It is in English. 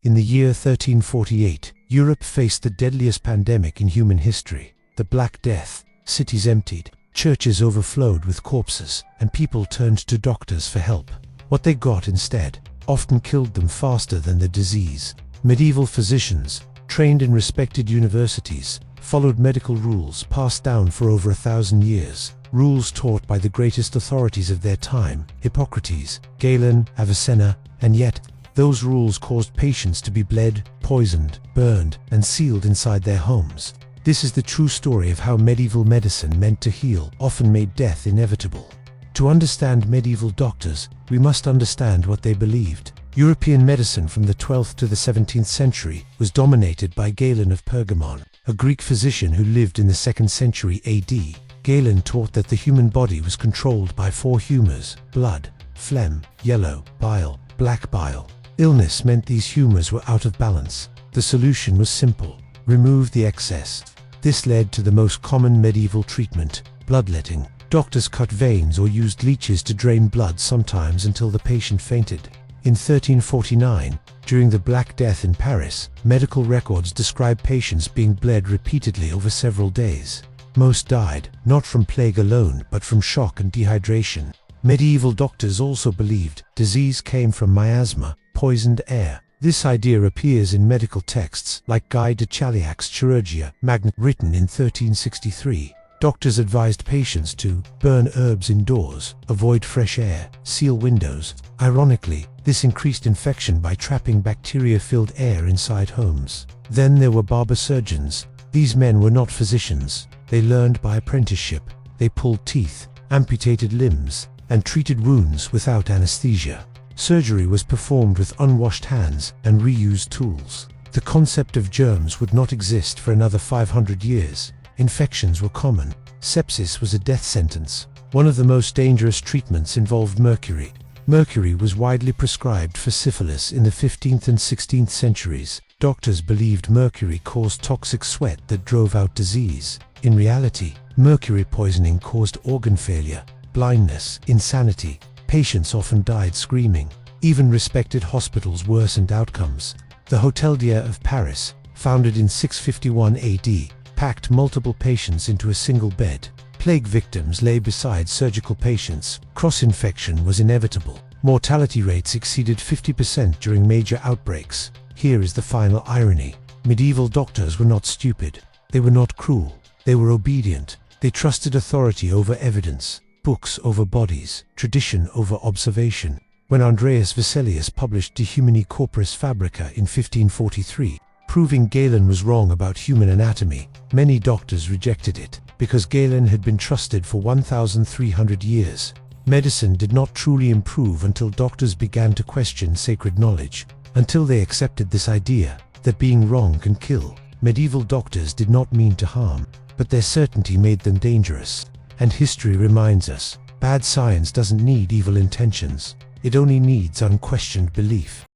In the year 1348, Europe faced the deadliest pandemic in human history, the Black Death. Cities emptied, churches overflowed with corpses, and people turned to doctors for help. What they got instead often killed them faster than the disease. Medieval physicians, trained in respected universities, followed medical rules passed down for over 1,000 years, rules taught by the greatest authorities of their time, Hippocrates, Galen, Avicenna, and yet, those rules caused patients to be bled, poisoned, burned, and sealed inside their homes. This is the true story of how medieval medicine meant to heal often made death inevitable. To understand medieval doctors, we must understand what they believed. European medicine from the 12th to the 17th century was dominated by Galen of Pergamon, a Greek physician who lived in the 2nd century AD. Galen taught that the human body was controlled by 4 humors: blood, phlegm, yellow, bile, black bile. Illness meant these humors were out of balance. The solution was simple: remove the excess. This led to the most common medieval treatment, bloodletting. Doctors cut veins or used leeches to drain blood, sometimes until the patient fainted. In 1349, during the Black Death in Paris, medical records describe patients being bled repeatedly over several days. Most died, not from plague alone, but from shock and dehydration. Medieval doctors also believed disease came from miasma, poisoned air. This idea appears in medical texts like Guy de Chauliac's Chirurgia Magna, written in 1363. Doctors advised patients to burn herbs indoors, avoid fresh air, seal windows. Ironically, this increased infection by trapping bacteria-filled air inside homes. Then there were barber surgeons. These men were not physicians. They learned by apprenticeship. They pulled teeth, amputated limbs, and treated wounds without anesthesia. Surgery was performed with unwashed hands and reused tools. The concept of germs would not exist for another 500 years. Infections were common. Sepsis was a death sentence. One of the most dangerous treatments involved mercury. Mercury was widely prescribed for syphilis in the 15th and 16th centuries. Doctors believed mercury caused toxic sweat that drove out disease. In reality, mercury poisoning caused organ failure, blindness, insanity. Patients often died screaming. Even respected hospitals worsened outcomes. The Hôtel Dieu of Paris, founded in 651 AD, packed multiple patients into a single bed. Plague victims lay beside surgical patients. Cross-infection was inevitable. Mortality rates exceeded 50% during major outbreaks. Here is the final irony. Medieval doctors were not stupid. They were not cruel. They were obedient. They trusted authority over evidence, books over bodies, tradition over observation. When Andreas Vesalius published De Humani Corporis Fabrica in 1543, proving Galen was wrong about human anatomy, many doctors rejected it, because Galen had been trusted for 1,300 years. Medicine did not truly improve until doctors began to question sacred knowledge, until they accepted this idea that being wrong can kill. Medieval doctors did not mean to harm, but their certainty made them dangerous. And history reminds us, bad science doesn't need evil intentions. It only needs unquestioned belief.